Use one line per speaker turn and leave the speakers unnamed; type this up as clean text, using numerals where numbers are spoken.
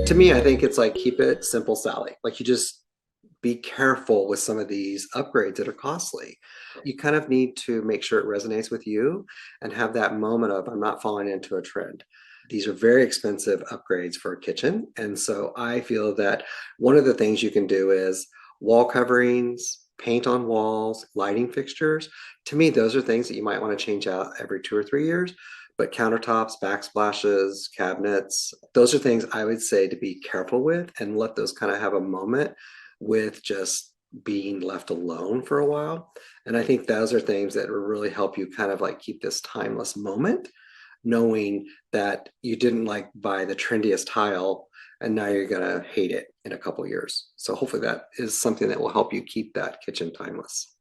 To me, I think it's like keep it simple, Sally. Like you just be careful with some of these upgrades that are costly. You kind of need to make sure it resonates with you and have that moment of, I'm not falling into a trend. These are very expensive upgrades for a kitchen. And so I feel that one of the things you can do is wall coverings, paint on walls, lighting fixtures. To me, those are things that you might want to change out every 2 or 3 years. But countertops, backsplashes, cabinets, those are things I would say to be careful with and let those kind of have a moment with just being left alone for a while. And I think those are things that will really help you kind of like keep this timeless moment, knowing that you didn't like buy the trendiest tile and now you're going to hate it in a couple years. So hopefully that is something that will help you keep that kitchen timeless.